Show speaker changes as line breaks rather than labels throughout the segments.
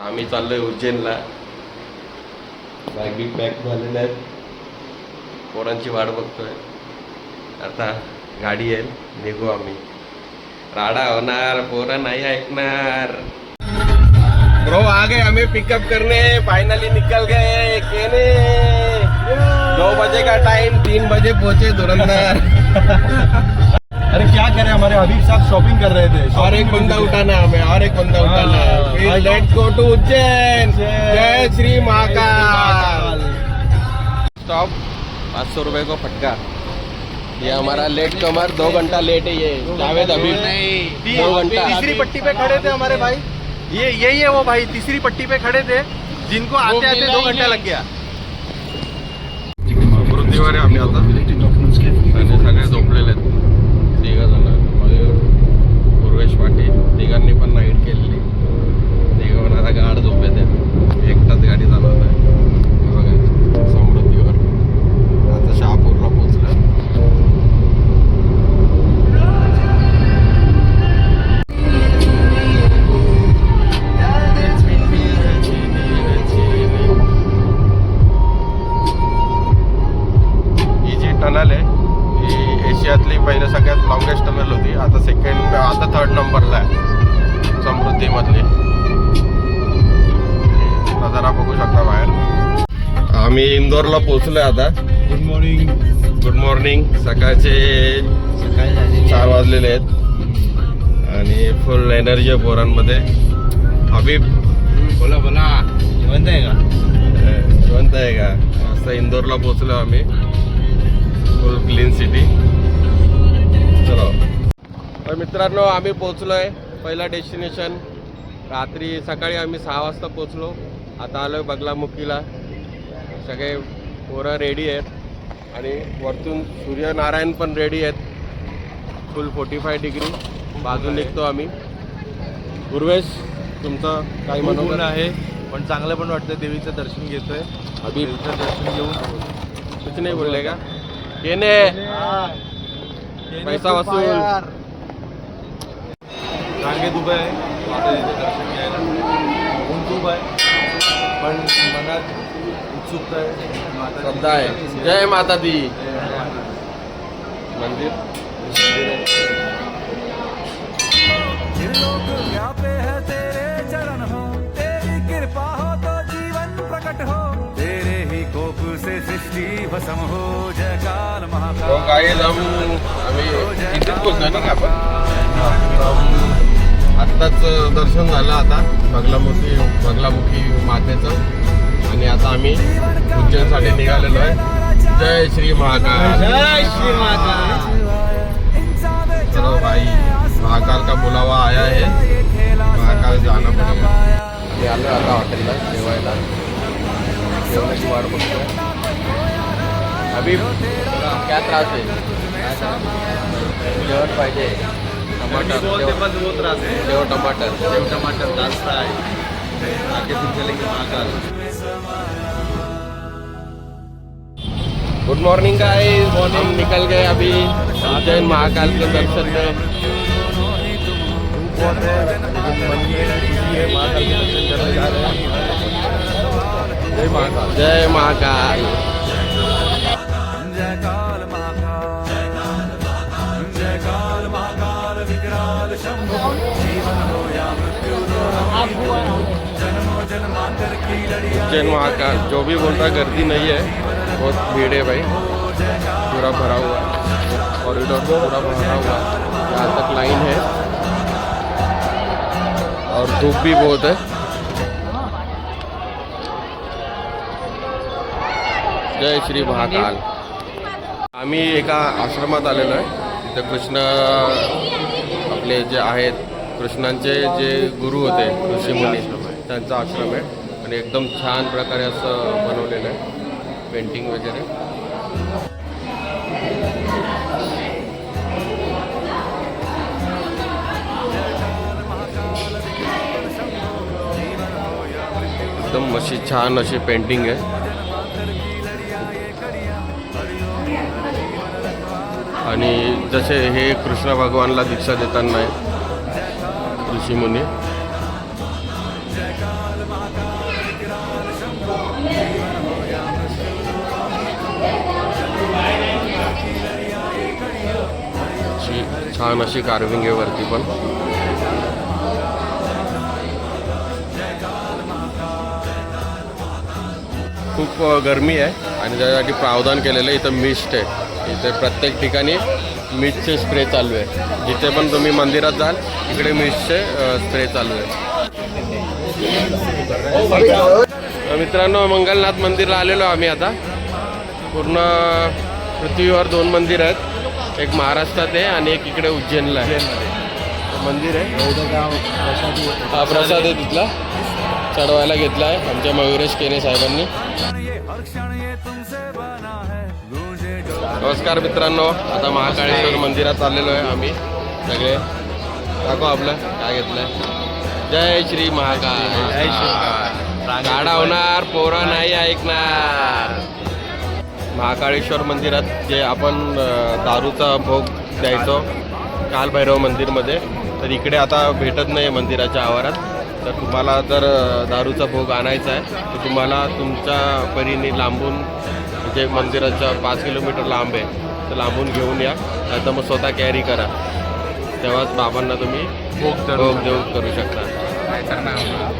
आम्ही चाललोय उज्जैनला. Bag big pack झालेल्या आहेत. पोरांची वाट बघतोय. आता गाडी येईल, निघू आम्ही. राडा होणार, पोरं नाही ऐकणार. ब्रो आ गए हमें पिकअप करने. फाइनली निकल गए केने. 2 बजे का टाइम, 3 बजे पहुंचे धुरंधर.
अरे क्या करें, हमारे हबीब साहब शॉपिंग कर रहे थे.
और एक बंदा उठाना हमें, और एक बंदा उठाना. Let's go to Ujjain. जय श्री महाकाल. स्टॉप. 500 रुपए को फटका. ये हमारा लेट कमर 2 घंटा लेट है. ये जावेद अभी 2 घंटा.
तीसरी पट्टी पे खड़े थे हमारे भाई. ये यही है वो भाई, तीसरी पट्टी पे खड़े थे जिनको आते आते 2 घंटा लग गया.
वृत्तीवर आहे आम्ही आता. आणि सगळे झोपलेले आहेत. 3 जण. मयूर, पूर्वेश पाटील, तिघांनी पण नाईट केलेली. तिघं आता गाड झोपले ते. एकटाच गाडी चालवत आहे. बघा समृद्धीवर. आता शहापूरला पोचलं. ही जी टनल आहे ही एशियातली पहिले सगळ्यात लॉंगेस्ट टनल होती. आता 3rd नंबरला आहे समृद्धीमधली. जरा बघू शकता बाहेर. आम्ही इंदोरला पोहोचलोय आता.
Good morning.
Good morning. सकाळचे 4 वाजलेले आहेत आणि फुल एनर्जी आहे पोरांमध्ये. हबीब
बोला बोला, जिवंत आहे का?
जिवंत आहे का? असं इंदोरला पोहोचलो आम्ही. फुल क्लीन सिटी. चलो. तर मित्रांनो आम्ही पोहोचलोय पहिला डेस्टिनेशन. सकाळी आम्ही 6 वाजता पोहोचलो. आता आलोय बगलामुखीला. सगळे पोरं रेडी आहेत आणि वरतून सूर्यनारायण पण रेडी आहेत. फुल 45 डिग्री. बाजून निघतो आम्ही. पूर्वेश तुमचं काही म्हणून
आहे, पण चांगलं पण वाटतं. देवीचं दर्शन घेतोय.
हबीबचं
दर्शन घेऊन
कुछ नाही बोलले का? केने पैसा वसूल.
रांगेत उभं आहे आता इथे दर्शन घ्यायला. ऊन खूप आहे पण मनात उत्सुकता आहे.
श्रद्धा आहे. जय माता दी. मंदिर
व्यापे है तेरे चरण हो, तेरी कृपा हो तो जीवन प्रकट हो, तेरे ही कोप से सृष्टि भस्म हो. जय काल महाकाल.
आम्ही इथेच पोहोचलो ना आपण. आत्ताच दर्शन झालं आता बगलामुखी मातेचं. आणि आता आम्ही उज्जैनसाठी निघालेलो आहे. जय श्री महाकाल.
जय श्री महाकाल.
चलो भाई, महाकाल का बुलावा आया है. महाकाल जाना पडेगा. मी आलो आता हॉटेलला जेवायला. जेवणाची वाट बघतोय. अभी क्या त्रास आहे? जेवण पाहिजे. टमाटर
वो त्रास है.
सेव टमाटर.
सेव टमाटर नाश्ता है. आगे फिर चलेंगे महाकाल.
Good morning guys. हम निकल गए अभी उज्जैन महाकाल के दर्शन में.
महाकाल के दर्शन करने जा रहे हैं. जय महाकाल.
जय महाकाल.
जय काल महाकाल. जय काल महाकाल. विकराल शंभो. जीवन हो या मृत्यु हो, जन्मों जन्मांतर की लड़ियां.
उज्जैन महाकाल जो भी बोल रहा गर्दी नहीं है. बहुत भीड़ है भाई. पूरा भरा हुआ कॉरिडोर पूरा भरा हुआ. यहाँ तक लाइन है और धूप भी बहुत है. जय श्री महाकाल. आम्ही एका आश्रमात आलेलो आहे. तिथे कृष्ण आपले जे आहेत कृष्णांचे जे गुरु होते ऋषीमुनी त्यांचा आश्रम आहे. आणि एकदम छान प्रकारे असं बनवलेलं आहे. पेंटिंग वगैरे. एकदम अशी छान अशी पेंटिंग आहे. आणि जसे हे कृष्ण भगवानला दीक्षा देताना ऋषीमुनी. छान अशी कार्विंग आहे वरती पण. खूप गरमी आहे आणि त्यासाठी प्रावधान केलेलं आहे. इथं मिस्ट आहे, इथे प्रत्येक ठिकाणी मिस्टचे स्प्रे चालू आहे. जिथे पण तुम्ही मंदिरात जाल इकडे मिस्टचे स्प्रे चालू आहे. मित्रांनो, मंगलनाथ मंदिरला आलेलो आम्ही आता. पूर्ण पृथ्वीवर 2 मंदिर आहेत, एक महाराष्ट्रात आहे आणि एक इकडे उज्जैनला आहे. मंदिर आहे, हा प्रसाद आहे तिथला, चढवायला घेतला आहे आमच्या मयुरेश केने साहेबांनी. नमस्कार मित्रांनो, आता महाकाळेश्वर मंदिरात आलेलो आहे आम्ही सगळे. दाखव आपलं काय घेतलंय. जय श्री महाकाळ. गाडा होणार, पोरा नाही ऐकणार. महाकाळेश्वर मंदिरात जे आपण दारूचा भोग द्यायचो कालभैरव मंदिरमध्ये, तर इकडे आता भेटत नाही मंदिराच्या आवारात. तर तुम्हाला जर दारूचा भोग आणायचा आहे तर तुम्हाला तुमच्या परीने लांबून, म्हणजे मंदिराच्या 5 किलोमीटर लांब आहे तर लांबून घेऊन या, नाही तर मग स्वतः कॅरी करा. तेव्हाच बाबांना तुम्ही भोग देऊ करू शकता.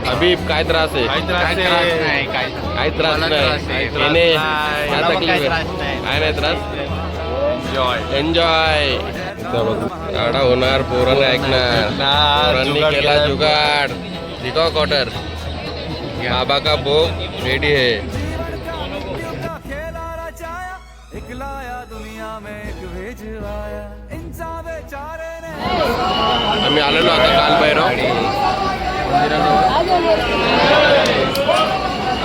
हबीब, काय त्रास आहे? काय त्रास नाही. काय नाही त्रास. एन्जॉय. गाडा होणार, पोरांना ऐकणार. पोरांनी केला जुगाड. दिखाओ क्वार्टर. बाबा का भोग रेडी है. आम्ही आलेलो आता कालभैरव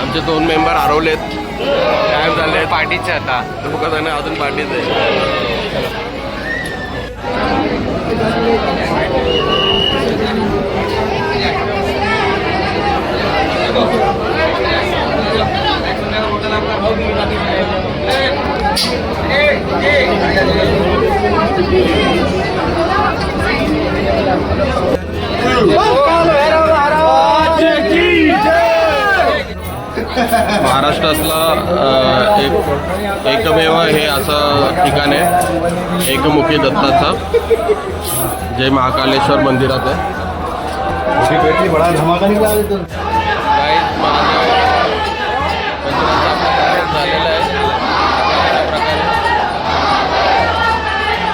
आमचे 2 मेंबर हरवलेत. काय झाले? पार्टीचे आता लोक जाणे अजून पार्टीच आहे. महाराष्ट्रातला एकमेव हे असं ठिकाण आहे, एकमुखी दत्ताचा, जे महाकालेश्वर मंदिरात आहे. झालेला आहे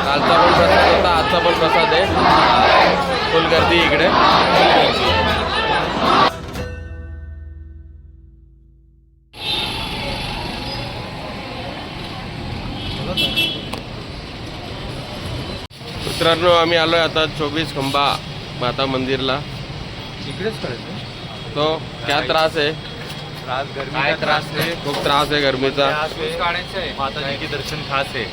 कालचा पण प्रसाद होता, आजचा पण प्रसाद आहे. फुल गर्दी इकडे. मित्रांनो, आम्ही आलोय आता 24 खंबा माता मंदिरला.
इकडेच करायचं.
तो क्या त्रास आहे?
काय त्रास आहे?
खूप त्रास आहे गरमीचा.
माताजी की दर्शन खास आहे.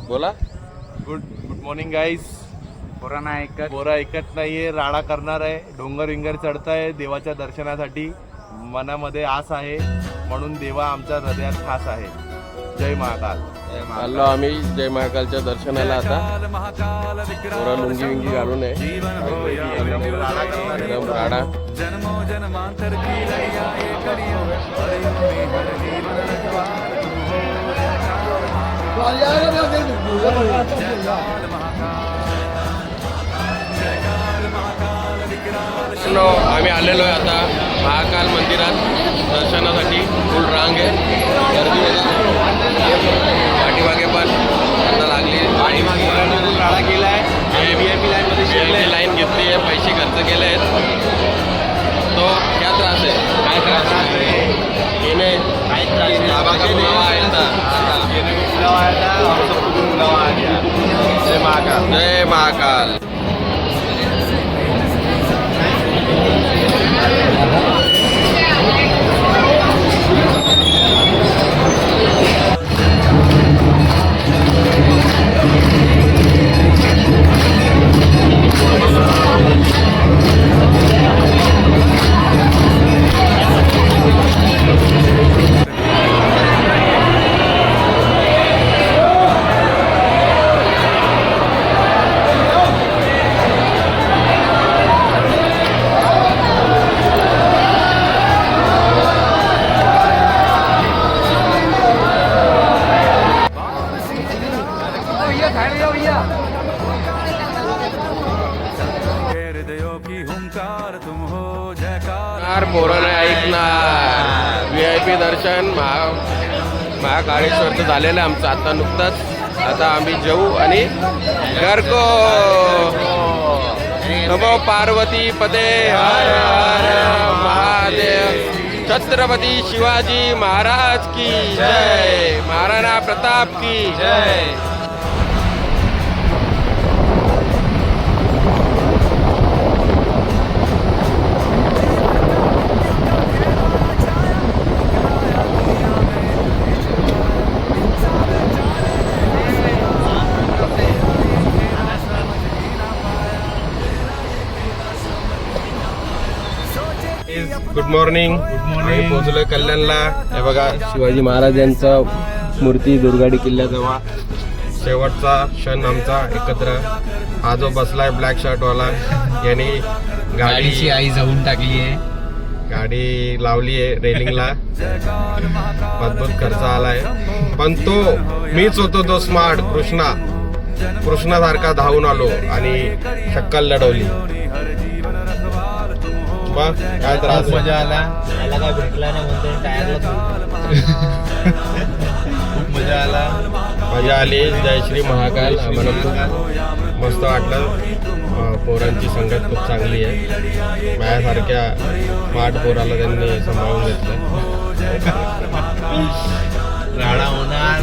बोला.
Good morning guys. पोरा ऐकत नाहीये, राडा करणार आहे. डोंगर विंगर चढताय देवाच्या दर्शनासाठी. मनामध्ये आस आहे, म्हणून देवा आमच्या हृदयात खास आहे. जय महाकाल.
आलो आम्ही जय महाकालच्या दर्शनाला. आता पोरा लुंगी विंगी घालून आहे, एकदम राडा. आम्ही आलेलो आहे आता महाकाल मंदिरात दर्शनासाठी. फुल रांग आहे, गर्दी आहे. पाठीमागे पण आता लागली.
राडा केला आहे.
VIP लाईन घेतली आहे, पैसे खर्च केले आहेत. तो क्या त्रास आहे? काय त्रास आहे? येणे बाबा का बुलावा आया था. जय महाकाल. जय महाकाल.
वेदों की हुंकार तुम हो जयकार
यार पोराने ऐकणार VIP दर्शन महाकाळेश्वरचं झालेलं आहे आमचं आता नुकतंच. आता आम्ही जेवू आणि घरको. नमो पार्वती पदे हर हर महादेव. छत्रपती शिवाजी महाराज की जय. महाराणा प्रताप की जय. Good morning. आम्ही पोहोचलोय कल्याणला. हे बघा शिवाजी महाराजांचा मूर्ती दुर्गाडी किल्ल्याजवळ. शेवटचा क्षण आमचा एकत्र. हा जो बसलाय ब्लॅक शर्ट वाला यांनी गाडीची
आई जाऊन टाकली आहे.
गाडी लावली आहे रेलिंगला. अद्भुत खर्च आलाय पण तो मीच होतो तो स्मार्ट कृष्णासारखा धावून आलो आणि शक्कल लढवली. काय त्रास
मजा आला. त्याला काय भेटला नाही म्हणतो टायरला खूप मजा आला.
मजा आली. जय श्री महाकाल. आम्हाला खूप मस्त वाटलं. पोरांची संगत खूप चांगली आहे. माझ्यासारख्या स्मार्ट पोराला त्यांनी सांभाळून घेतलं.
राडा होणार.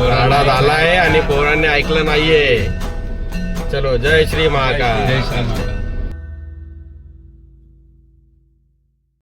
राडा झालाय आणि पोरांनी ऐकलं नाहीये. चलो जय श्री महाकाल.
जय श्री महाकाल.